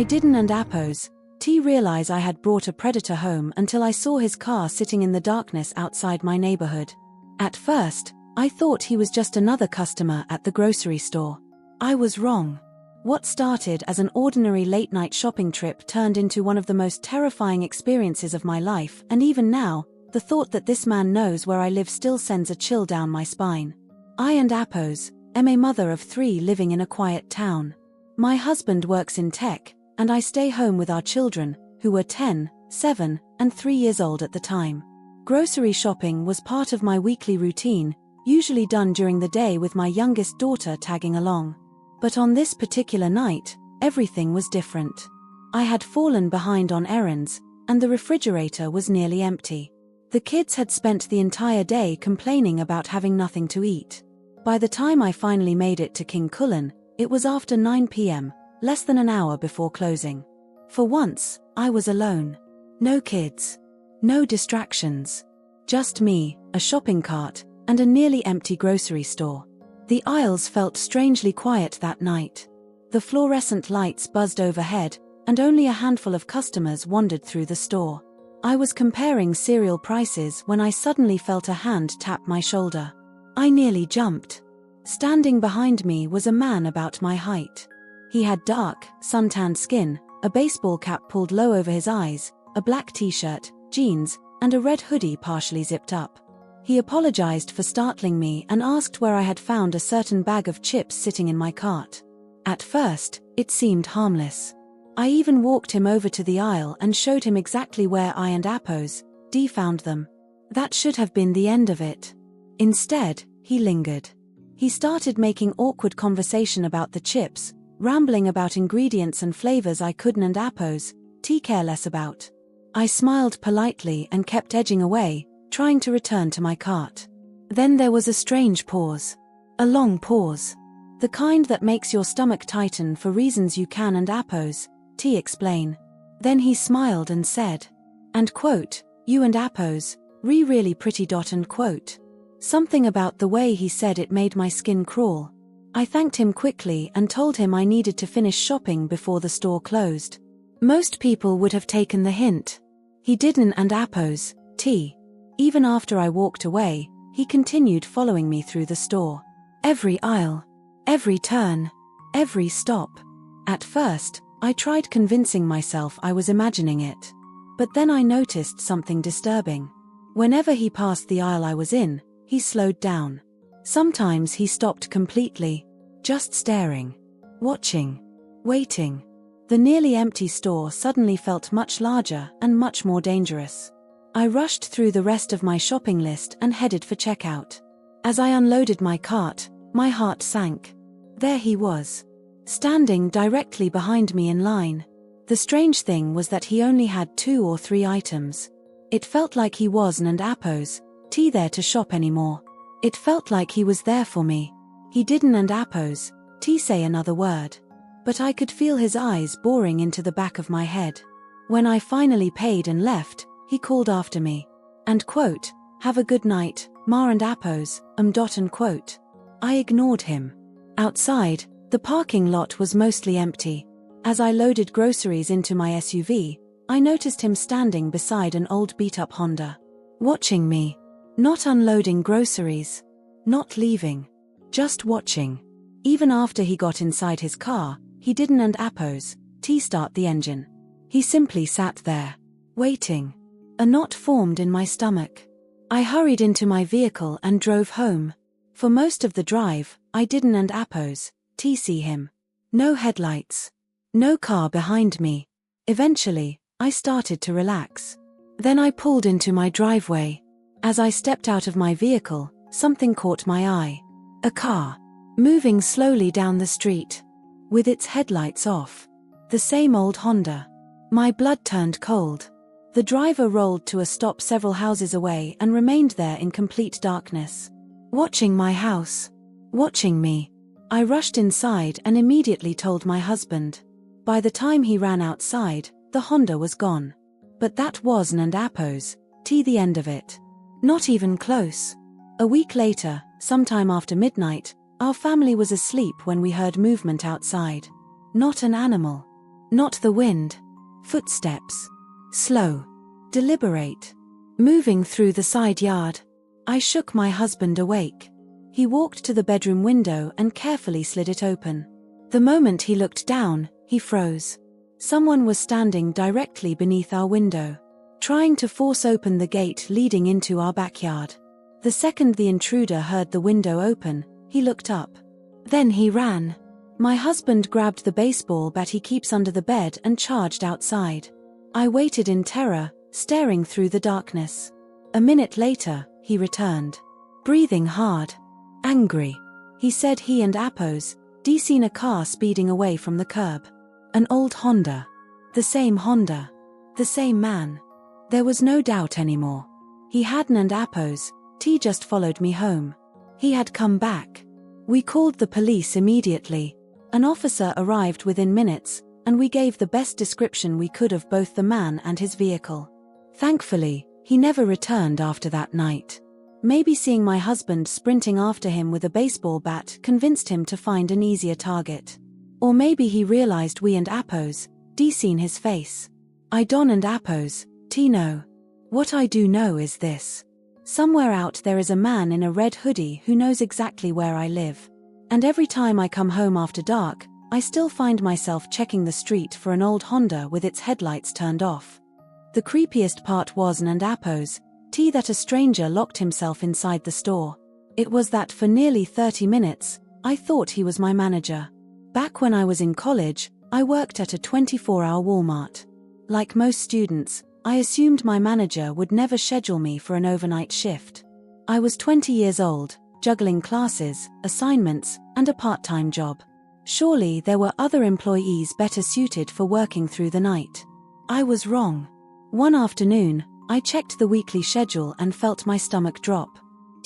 I didn't and Appos, T realize I had brought a predator home until I saw his car sitting in the darkness outside my neighborhood. At first, I thought he was just another customer at the grocery store. I was wrong. What started as an ordinary late-night shopping trip turned into one of the most terrifying experiences of my life, and even now, the thought that this man knows where I live still sends a chill down my spine. I and Appos, am a mother of 3 living in a quiet town. My husband works in tech, and I stay home with our children, who were 10, 7, and 3 years old at the time. Grocery shopping was part of my weekly routine, usually done during the day with my youngest daughter tagging along. But on this particular night, everything was different. I had fallen behind on errands, and the refrigerator was nearly empty. The kids had spent the entire day complaining about having nothing to eat. By the time I finally made it to King Kullen, it was after 9 p.m., less than an hour before closing. For once, I was alone. No kids. No distractions. Just me, a shopping cart, and a nearly empty grocery store. The aisles felt strangely quiet that night. The fluorescent lights buzzed overhead, and only a handful of customers wandered through the store. I was comparing cereal prices when I suddenly felt a hand tap my shoulder. I nearly jumped. Standing behind me was a man about my height. He had dark, suntanned skin, a baseball cap pulled low over his eyes, a black t-shirt, jeans, and a red hoodie partially zipped up. He apologized for startling me and asked where I had found a certain bag of chips sitting in my cart. At first, it seemed harmless. I even walked him over to the aisle and showed him exactly where I and Appos, D found them. That should have been the end of it. Instead, he lingered. He started making awkward conversation about the chips, rambling about ingredients and flavors I couldn't and Appos, T care less about. I smiled politely and kept edging away, trying to return to my cart. Then there was a strange pause. A long pause. The kind that makes your stomach tighten for reasons you can and Appos, T explain. Then he smiled and said, and quote, you and Appos, really pretty and quote. Something about the way he said it made my skin crawl. I thanked him quickly and told him I needed to finish shopping before the store closed. Most people would have taken the hint. He didn't and Appos, T. Even after I walked away, he continued following me through the store. Every aisle. Every turn. Every stop. At first, I tried convincing myself I was imagining it. But then I noticed something disturbing. Whenever he passed the aisle I was in, he slowed down. Sometimes he stopped completely, just staring, watching, waiting. The nearly empty store suddenly felt much larger and much more dangerous. I rushed through the rest of my shopping list and headed for checkout. As I unloaded my cart, my heart sank. There he was, standing directly behind me in line. The strange thing was that he only had 2 or 3 items. It felt like he wasn't and Appos, T there to shop anymore. It felt like he was there for me. He didn't and Appos, T say another word. But I could feel his eyes boring into the back of my head. When I finally paid and left, he called after me. And quote, have a good night, Ma and Appos, and quote. I ignored him. Outside, the parking lot was mostly empty. As I loaded groceries into my SUV, I noticed him standing beside an old beat-up Honda. Watching me. Not unloading groceries. Not leaving. Just watching. Even after he got inside his car, he didn't and Appos, T start the engine. He simply sat there. Waiting. A knot formed in my stomach. I hurried into my vehicle and drove home. For most of the drive, I didn't and Appos, T see him. No headlights. No car behind me. Eventually, I started to relax. Then I pulled into my driveway. As I stepped out of my vehicle, something caught my eye. A car. Moving slowly down the street. With its headlights off. The same old Honda. My blood turned cold. The driver rolled to a stop several houses away and remained there in complete darkness. Watching my house. Watching me. I rushed inside and immediately told my husband. By the time he ran outside, the Honda was gone. But that wasn't and Appos, T the end of it. Not even close. A week later, sometime after midnight, our family was asleep when we heard movement outside. Not an animal. Not the wind. Footsteps. Slow. Deliberate. Moving through the side yard. I shook my husband awake. He walked to the bedroom window and carefully slid it open. The moment he looked down, he froze. Someone was standing directly beneath our window, trying to force open the gate leading into our backyard. The second the intruder heard the window open, he looked up. Then he ran. My husband grabbed the baseball bat he keeps under the bed and charged outside. I waited in terror, staring through the darkness. A minute later, he returned. Breathing hard. Angry. He said he and Appos seen a car speeding away from the curb. An old Honda. The same Honda. The same man. There was no doubt anymore. He hadn't and Appos just followed me home. He had come back. We called the police immediately. An officer arrived within minutes, and we gave the best description we could of both the man and his vehicle. Thankfully, he never returned after that night. Maybe seeing my husband sprinting after him with a baseball bat convinced him to find an easier target. Or maybe he realized we and Appos seen his face. I don't and Appos know. What I do know is this. Somewhere out there is a man in a red hoodie who knows exactly where I live. And every time I come home after dark, I still find myself checking the street for an old Honda with its headlights turned off. The creepiest part wasn't and Appos that a stranger locked himself inside the store. It was that for nearly 30 minutes, I thought he was my manager. Back when I was in college, I worked at a 24-hour Walmart. Like most students, I assumed my manager would never schedule me for an overnight shift. I was 20 years old, juggling classes, assignments, and a part-time job. Surely there were other employees better suited for working through the night. I was wrong. One afternoon, I checked the weekly schedule and felt my stomach drop.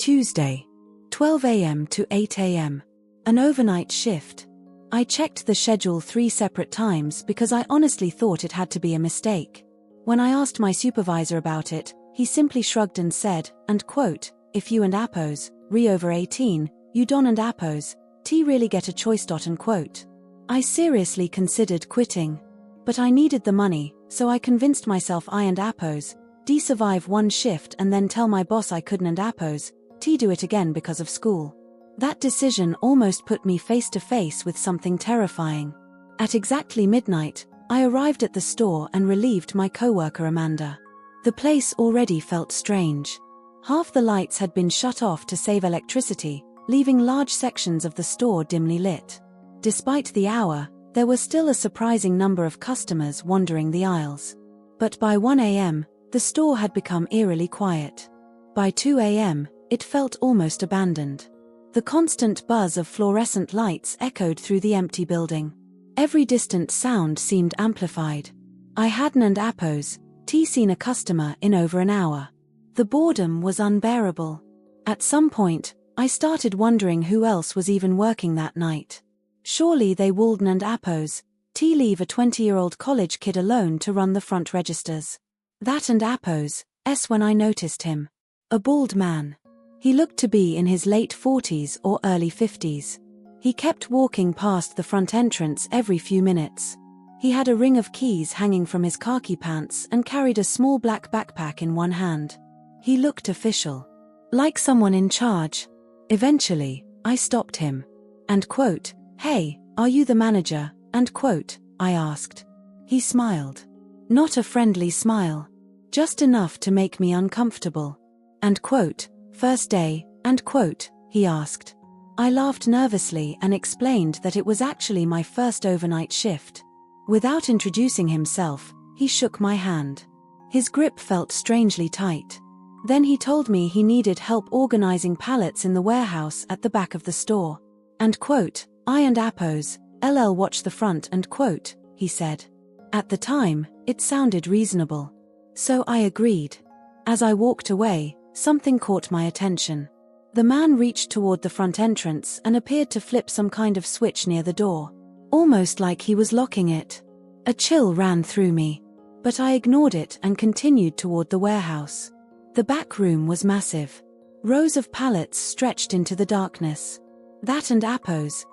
Tuesday, 12 a.m. to 8 a.m. An overnight shift. I checked the schedule 3 separate times because I honestly thought it had to be a mistake. When I asked my supervisor about it, he simply shrugged and said, and quote, "If you and Appos, over 18, you don't and Appos, really get a choice. Unquote. I seriously considered quitting. But I needed the money, so I convinced myself I and Appos survive one shift and then tell my boss I couldn't and Appos do it again because of school. That decision almost put me face to face with something terrifying. At exactly midnight, I arrived at the store and relieved my coworker Amanda. The place already felt strange. Half the lights had been shut off to save electricity, leaving large sections of the store dimly lit. Despite the hour, there was still a surprising number of customers wandering the aisles. But by 1 a.m., the store had become eerily quiet. By 2 a.m., it felt almost abandoned. The constant buzz of fluorescent lights echoed through the empty building. Every distant sound seemed amplified. I hadn't and Appos seen a customer in over an hour. The boredom was unbearable. At some point, I started wondering who else was even working that night. Surely they wouldn't and Appos leave a 20-year-old college kid alone to run the front registers. That and Appos when I noticed him. A bald man. He looked to be in his late 40s or early 50s. He kept walking past the front entrance every few minutes. He had a ring of keys hanging from his khaki pants and carried a small black backpack in one hand. He looked official. Like someone in charge. Eventually, I stopped him. And quote, "Hey, are you the manager?" And quote, I asked. He smiled. Not a friendly smile. Just enough to make me uncomfortable. And quote, "First day?" And quote, he asked. I laughed nervously and explained that it was actually my first overnight shift. Without introducing himself, he shook my hand. His grip felt strangely tight. Then he told me he needed help organizing pallets in the warehouse at the back of the store. And quote, "I and Appos, watch the front," and quote, he said. At the time, it sounded reasonable. So I agreed. As I walked away, something caught my attention. The man reached toward the front entrance and appeared to flip some kind of switch near the door. Almost like he was locking it. A chill ran through me. But I ignored it and continued toward the warehouse. The back room was massive. Rows of pallets stretched into the darkness. That and Appos,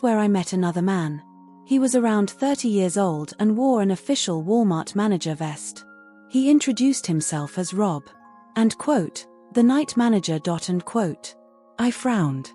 where I met another man. He was around 30 years old and wore an official Walmart manager vest. He introduced himself as Rob. And quote, the night manager. And quote. I frowned.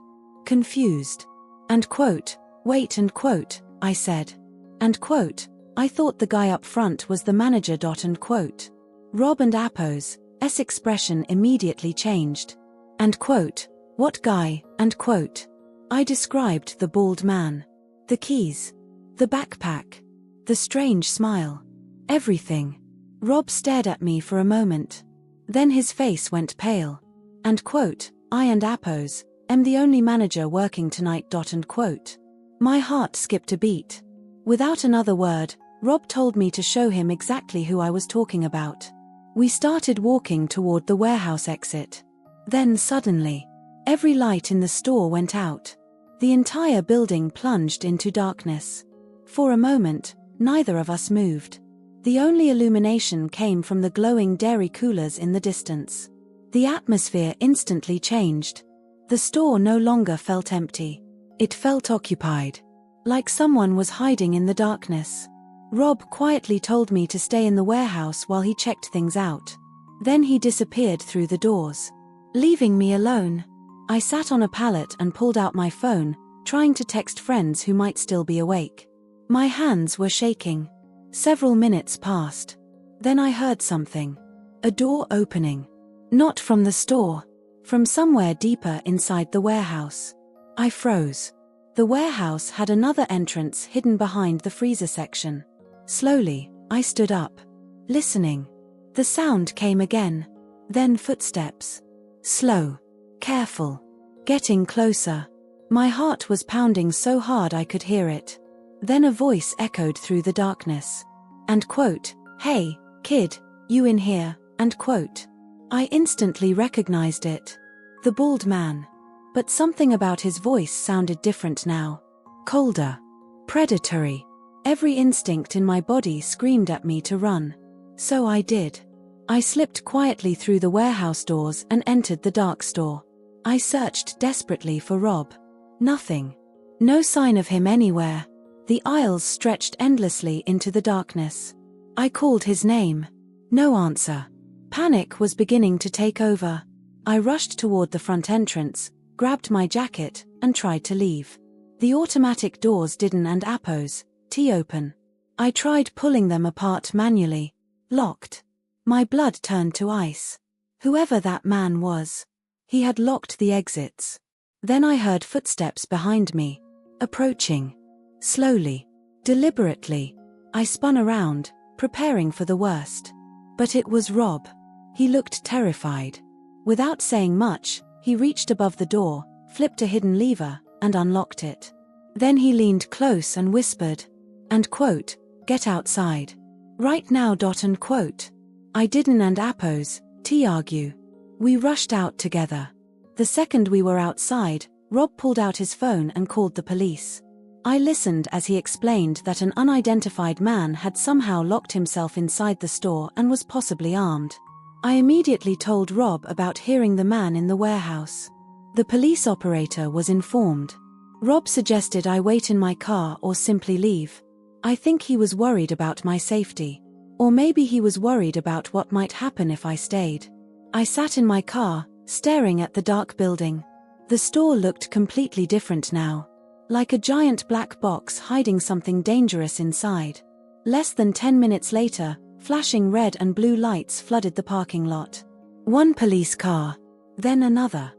Confused. And quote, wait and quote, I said. And quote, I thought the guy up front was the manager. And quote. Rob and Apo's expression immediately changed. And quote, what guy? And quote. I described the bald man. The keys. The backpack. The strange smile. Everything. Rob stared at me for a moment. Then his face went pale. And quote, I and Apo's am the only manager working tonight. And quote. My heart skipped a beat. Without another word, Rob told me to show him exactly who I was talking about. We started walking toward the warehouse exit. Then suddenly, every light in the store went out. The entire building plunged into darkness. For a moment, neither of us moved. The only illumination came from the glowing dairy coolers in the distance. The atmosphere instantly changed. The store no longer felt empty. It felt occupied. Like someone was hiding in the darkness. Rob quietly told me to stay in the warehouse while he checked things out. Then he disappeared through the doors, leaving me alone. I sat on a pallet and pulled out my phone, trying to text friends who might still be awake. My hands were shaking. Several minutes passed. Then I heard something. A door opening. Not from the store. From somewhere deeper inside the warehouse. I froze. The warehouse had another entrance hidden behind the freezer section. Slowly, I stood up. Listening. The sound came again. Then footsteps. Slow. Careful. Getting closer. My heart was pounding so hard I could hear it. Then a voice echoed through the darkness. And quote, hey, kid, you in here? And quote. I instantly recognized it. The bald man. But something about his voice sounded different now. Colder. Predatory. Every instinct in my body screamed at me to run. So I did. I slipped quietly through the warehouse doors and entered the dark store. I searched desperately for Rob. Nothing. No sign of him anywhere. The aisles stretched endlessly into the darkness. I called his name. No answer. Panic was beginning to take over. I rushed toward the front entrance, grabbed my jacket, and tried to leave. The automatic doors didn't and Apo's open. I tried pulling them apart manually. Locked. My blood turned to ice. Whoever that man was. He had locked the exits. Then I heard footsteps behind me. Approaching. Slowly. Deliberately. I spun around, preparing for the worst. But it was Rob. He looked terrified. Without saying much, he reached above the door, flipped a hidden lever, and unlocked it. Then he leaned close and whispered. And quote, get outside. Right now. And quote. I didn't and Apo's argue. We rushed out together. The second we were outside, Rob pulled out his phone and called the police. I listened as he explained that an unidentified man had somehow locked himself inside the store and was possibly armed. I immediately told Rob about hearing the man in the warehouse. The police operator was informed. Rob suggested I wait in my car or simply leave. I think he was worried about my safety. Or maybe he was worried about what might happen if I stayed. I sat in my car, staring at the dark building. The store looked completely different now. Like a giant black box hiding something dangerous inside. Less than 10 minutes later, flashing red and blue lights flooded the parking lot. One police car. Then another.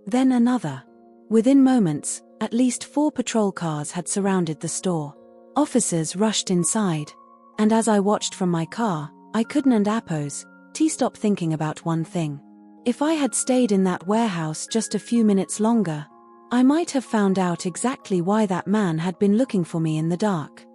Then another. Within moments, at least 4 patrol cars had surrounded the store. Officers rushed inside. And as I watched from my car, I couldn't stop thinking about one thing. If I had stayed in that warehouse just a few minutes longer, I might have found out exactly why that man had been looking for me in the dark.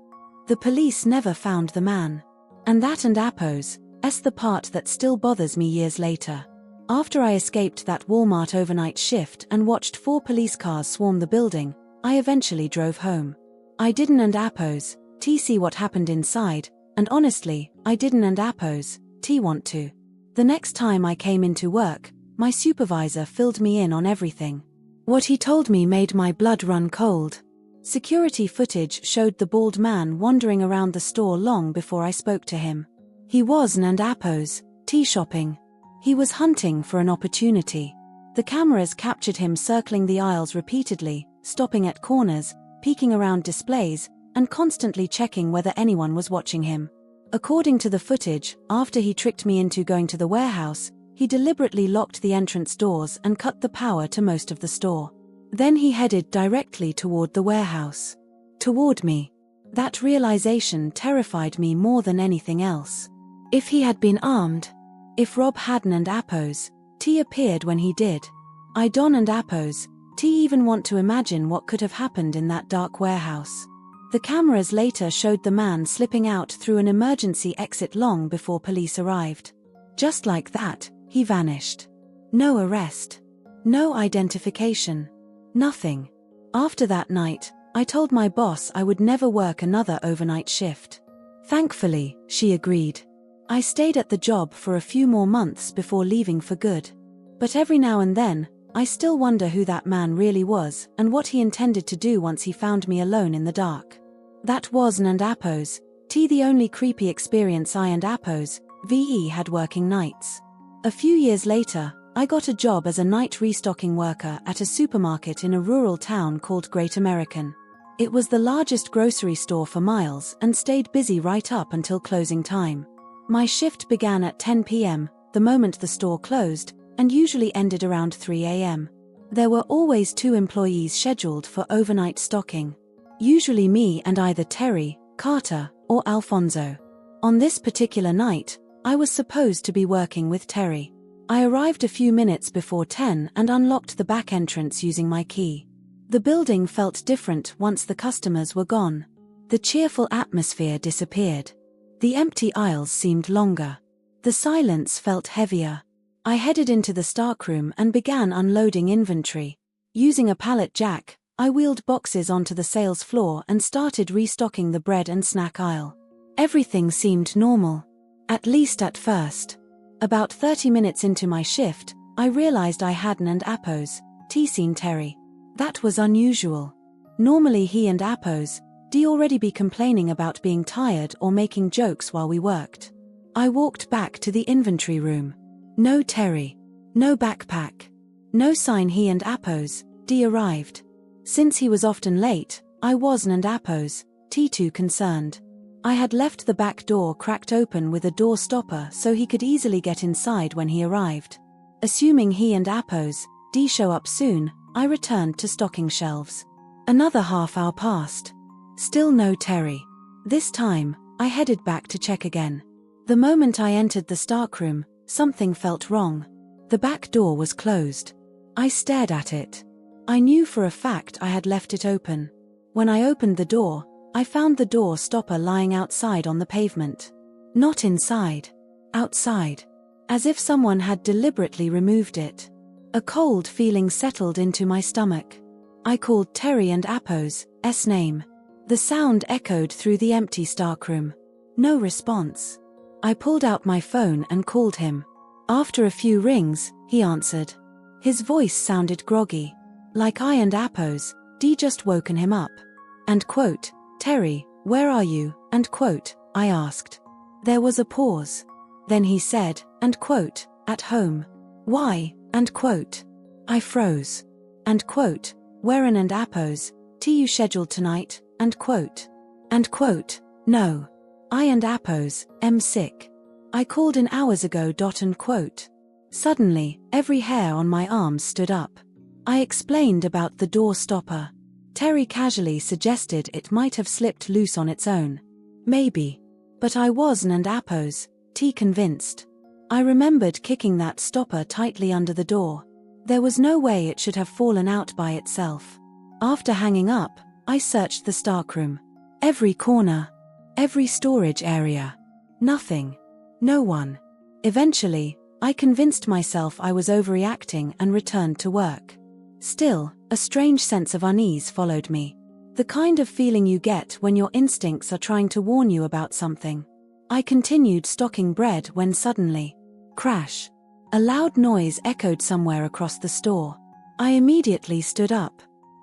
The police never found the man. And that and Apo's the part that still bothers me years later. After I escaped that Walmart overnight shift and watched 4 police cars swarm the building, I eventually drove home. I didn't and Apo's see what happened inside, and honestly, I didn't and Apo's want to. The next time I came into work, my supervisor filled me in on everything. What he told me made my blood run cold. Security footage showed the bald man wandering around the store long before I spoke to him. He wasn't Appos, tea shopping. He was hunting for an opportunity. The cameras captured him circling the aisles repeatedly, stopping at corners, peeking around displays, and constantly checking whether anyone was watching him. According to the footage, after he tricked me into going to the warehouse, he deliberately locked the entrance doors and cut the power to most of the store. Then he headed directly toward the warehouse. Toward me. That realization terrified me more than anything else. If he had been armed, if Rob hadn't Appos, T appeared when he did. I don't Appos, T even want to imagine what could have happened in that dark warehouse. The cameras later showed the man slipping out through an emergency exit long before police arrived. Just like that, he vanished. No arrest. No identification. Nothing. After that night, I told my boss I would never work another overnight shift. Thankfully, she agreed. I stayed at the job for a few more months before leaving for good. But every now and then, I still wonder who that man really was and what he intended to do once he found me alone in the dark. That wasn't Appos, T the only creepy experience I and Appos, VE had working nights. A few years later, I got a job as a night restocking worker at a supermarket in a rural town called Great American. It was the largest grocery store for miles and stayed busy right up until closing time. My shift began at 10 p.m., the moment the store closed, and usually ended around 3 a.m. There were always 2 employees scheduled for overnight stocking. Usually me and either Terry, Carter, or Alfonso. On this particular night, I was supposed to be working with Terry. I arrived a few minutes before 10 and unlocked the back entrance using my key. The building felt different once the customers were gone. The cheerful atmosphere disappeared. The empty aisles seemed longer. The silence felt heavier. I headed into the stockroom and began unloading inventory. Using a pallet jack, I wheeled boxes onto the sales floor and started restocking the bread and snack aisle. Everything seemed normal. At least at first. About 30 minutes into my shift, I realized I hadn't Appos, seen Terry. That was unusual. Normally he and Appos, already be complaining about being tired or making jokes while we worked. I walked back to the inventory room. No Terry. No backpack. No sign he and Appos, arrived. Since he was often late, I wasn't Appos, too concerned. I had left the back door cracked open with a door stopper so he could easily get inside when he arrived. Assuming he and Appos, show up soon, I returned to stocking shelves. Another half hour passed. Still no Terry. This time, I headed back to check again. The moment I entered the stockroom, something felt wrong. The back door was closed. I stared at it. I knew for a fact I had left it open. When I opened the door, I found the door stopper lying outside on the pavement. Not inside. Outside. As if someone had deliberately removed it. A cold feeling settled into my stomach. I called Terry and Appos' name. The sound echoed through the empty stockroom. No response. I pulled out my phone and called him. After a few rings, he answered. His voice sounded groggy. Like I and Appos, just woken him up. And quote, Terry, where are you? And quote, I asked. There was a pause. Then he said, and quote, at home. Why? And quote. I froze. And quote, wherein and Appos, you scheduled tonight? And quote. And quote, no. I and Appos, sick. I called in hours ago. And quote. Suddenly, every hair on my arms stood up. I explained about the door stopper. Terry casually suggested it might have slipped loose on its own. Maybe. But I wasn't Appos, convinced. I remembered kicking that stopper tightly under the door. There was no way it should have fallen out by itself. After hanging up, I searched the stockroom. Every corner. Every storage area. Nothing. No one. Eventually, I convinced myself I was overreacting and returned to work. Still, a strange sense of unease followed me. The kind of feeling you get when your instincts are trying to warn you about something. I continued stocking bread when suddenly, crash. A loud noise echoed somewhere across the store. I immediately stood up.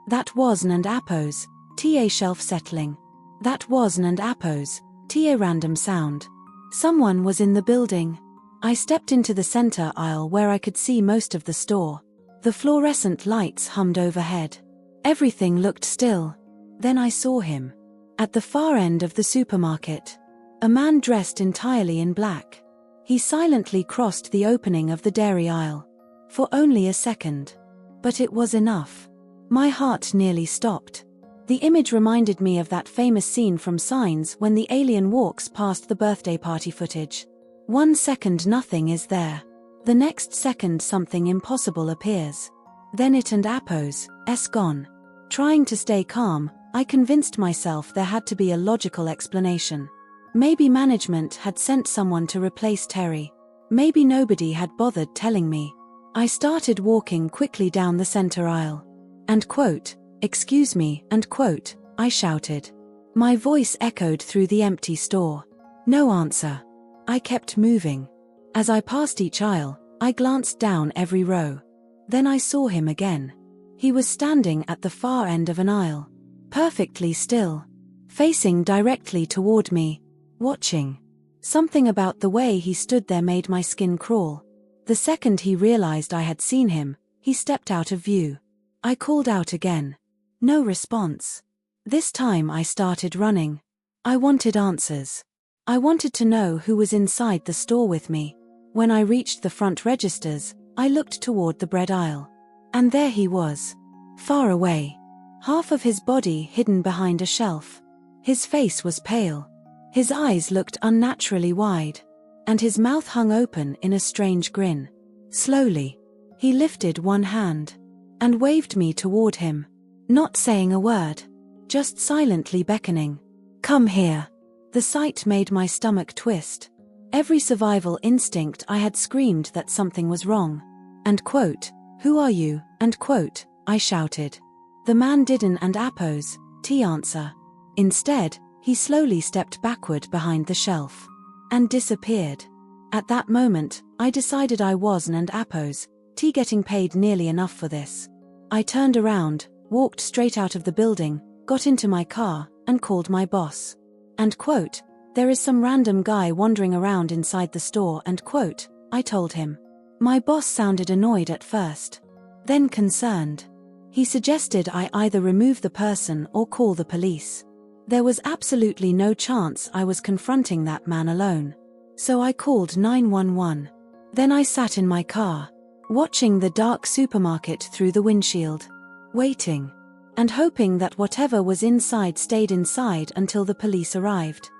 That wasn't Appos, T a shelf settling. That was n and appos, T a random sound. Someone was in the building. I stepped into the center aisle where I could see most of the store. The fluorescent lights hummed overhead. Everything looked still. Then I saw him. At the far end of the supermarket. A man dressed entirely in black. He silently crossed the opening of the dairy aisle. For only a second. But it was enough. My heart nearly stopped. The image reminded me of that famous scene from Signs when the alien walks past the birthday party footage. 1 second nothing is there. The next second something impossible appears. Then it and appos, gone. Trying to stay calm, I convinced myself there had to be a logical explanation. Maybe management had sent someone to replace Terry. Maybe nobody had bothered telling me. I started walking quickly down the center aisle. And quote, "Excuse me," and quote, I shouted. My voice echoed through the empty store. No answer. I kept moving. As I passed each aisle, I glanced down every row. Then I saw him again. He was standing at the far end of an aisle. Perfectly still. Facing directly toward me. Watching. Something about the way he stood there made my skin crawl. The second he realized I had seen him, he stepped out of view. I called out again. No response. This time I started running. I wanted answers. I wanted to know who was inside the store with me. When I reached the front registers, I looked toward the bread aisle. And there he was. Far away. Half of his body hidden behind a shelf. His face was pale. His eyes looked unnaturally wide. And his mouth hung open in a strange grin. Slowly. He lifted one hand. And waved me toward him. Not saying a word. Just silently beckoning. Come here. The sight made my stomach twist. Every survival instinct I had screamed that something was wrong. And quote, "Who are you?" and quote, I shouted. The man didn't and appos, answer. Instead, he slowly stepped backward behind the shelf. And disappeared. At that moment, I decided I wasn't and appos, getting paid nearly enough for this. I turned around, walked straight out of the building, got into my car, and called my boss. And quote, "There is some random guy wandering around inside the store," and quote, I told him. My boss sounded annoyed at first. Then concerned. He suggested I either remove the person or call the police. There was absolutely no chance I was confronting that man alone. So I called 911. Then I sat in my car, watching the dark supermarket through the windshield. Waiting. And hoping that whatever was inside stayed inside until the police arrived.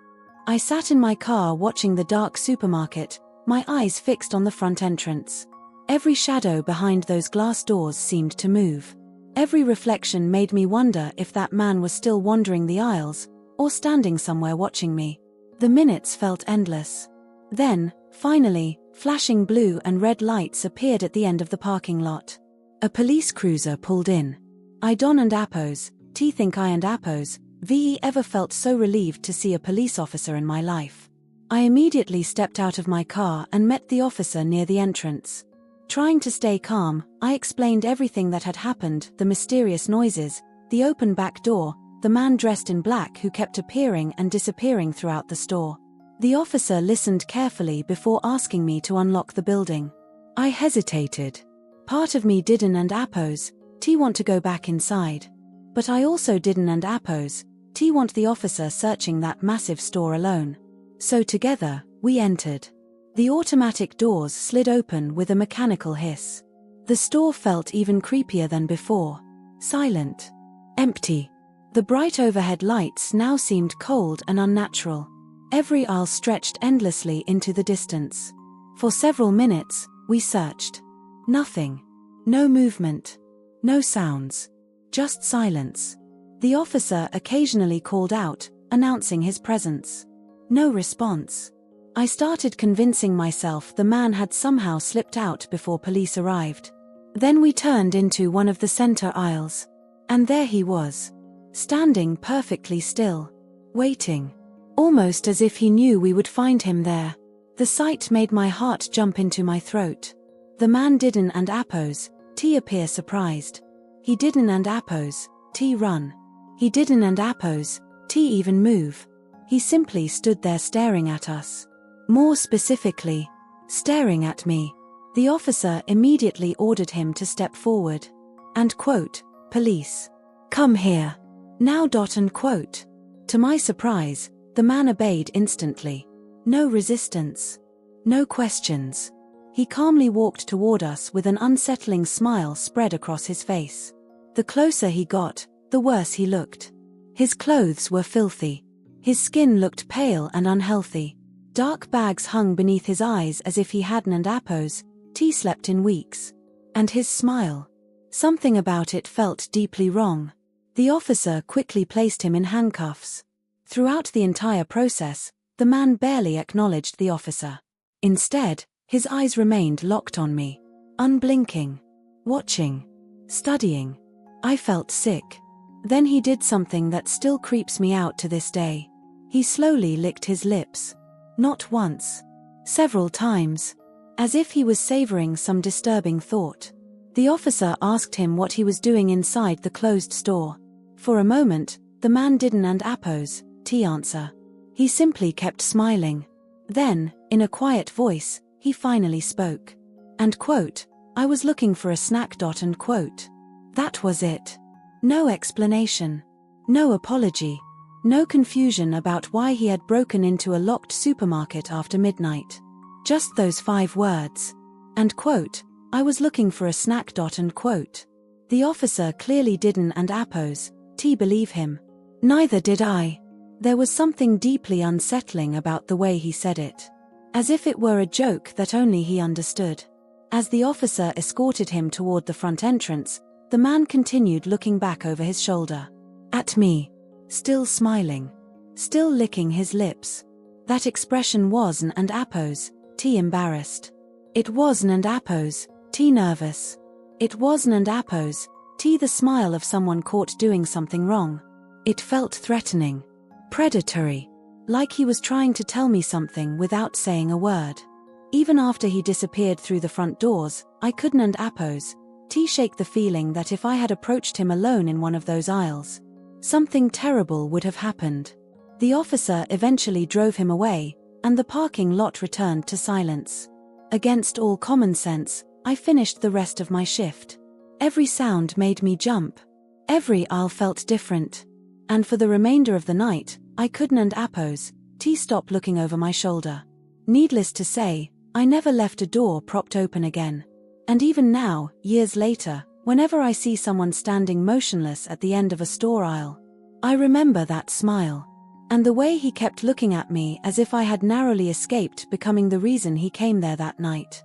I sat in my car watching the dark supermarket, my eyes fixed on the front entrance. Every shadow behind those glass doors seemed to move. Every reflection made me wonder if that man was still wandering the aisles, or standing somewhere watching me. The minutes felt endless. Then, finally, flashing blue and red lights appeared at the end of the parking lot. A police cruiser pulled in. I don and appos, think I and appos, ve ever felt so relieved to see a police officer in my life. I immediately stepped out of my car and met the officer near the entrance. Trying to stay calm, I explained everything that had happened, the mysterious noises, the open back door, the man dressed in black who kept appearing and disappearing throughout the store. The officer listened carefully before asking me to unlock the building. I hesitated. Part of me didn't and appos, want to go back inside. But I also didn't and appos, want the officer searching that massive store alone. So together, we entered. The automatic doors slid open with a mechanical hiss. The store felt even creepier than before. Silent. Empty. The bright overhead lights now seemed cold and unnatural. Every aisle stretched endlessly into the distance. For several minutes, we searched. Nothing. No movement. No sounds. Just silence. The officer occasionally called out, announcing his presence. No response. I started convincing myself the man had somehow slipped out before police arrived. Then we turned into one of the center aisles. And there he was. Standing perfectly still. Waiting. Almost as if he knew we would find him there. The sight made my heart jump into my throat. The man didn't and appos, appear surprised. He didn't and appos, run. He didn't and appos, T even move. He simply stood there staring at us. More specifically, staring at me. The officer immediately ordered him to step forward. And quote, "Police. Come here. Now." And quote. To my surprise, the man obeyed instantly. No resistance. No questions. He calmly walked toward us with an unsettling smile spread across his face. The closer he got, the worse he looked. His clothes were filthy. His skin looked pale and unhealthy. Dark bags hung beneath his eyes as if he hadn't appos, T slept in weeks. And his smile. Something about it felt deeply wrong. The officer quickly placed him in handcuffs. Throughout the entire process, the man barely acknowledged the officer. Instead, his eyes remained locked on me. Unblinking. Watching. Studying. I felt sick. Then he did something that still creeps me out to this day. He slowly licked his lips. Not once. Several times. As if he was savoring some disturbing thought. The officer asked him what he was doing inside the closed store. For a moment, the man didn't and appos, T answer. He simply kept smiling. Then, in a quiet voice, he finally spoke. And quote, "I was looking for a snack." And quote. That was it. No explanation. No apology. No confusion about why he had broken into a locked supermarket after midnight. Just those 5 words. And quote, "I was looking for a snack." And quote. The officer clearly didn't and appos, T believe him. Neither did I. There was something deeply unsettling about the way he said it. As if it were a joke that only he understood. As the officer escorted him toward the front entrance, the man continued looking back over his shoulder. At me. Still smiling. Still licking his lips. That expression wasn't and appos, T embarrassed. It wasn't and appos, T nervous. It wasn't and appos, T the smile of someone caught doing something wrong. It felt threatening. Predatory. Like he was trying to tell me something without saying a word. Even after he disappeared through the front doors, I couldn't and appos, T shake the feeling that if I had approached him alone in one of those aisles, something terrible would have happened. The officer eventually drove him away, and the parking lot returned to silence. Against all common sense, I finished the rest of my shift. Every sound made me jump. Every aisle felt different. And for the remainder of the night, I couldn't and appos, T stop looking over my shoulder. Needless to say, I never left a door propped open again. And even now, years later, whenever I see someone standing motionless at the end of a store aisle, I remember that smile. And the way he kept looking at me as if I had narrowly escaped becoming the reason he came there that night.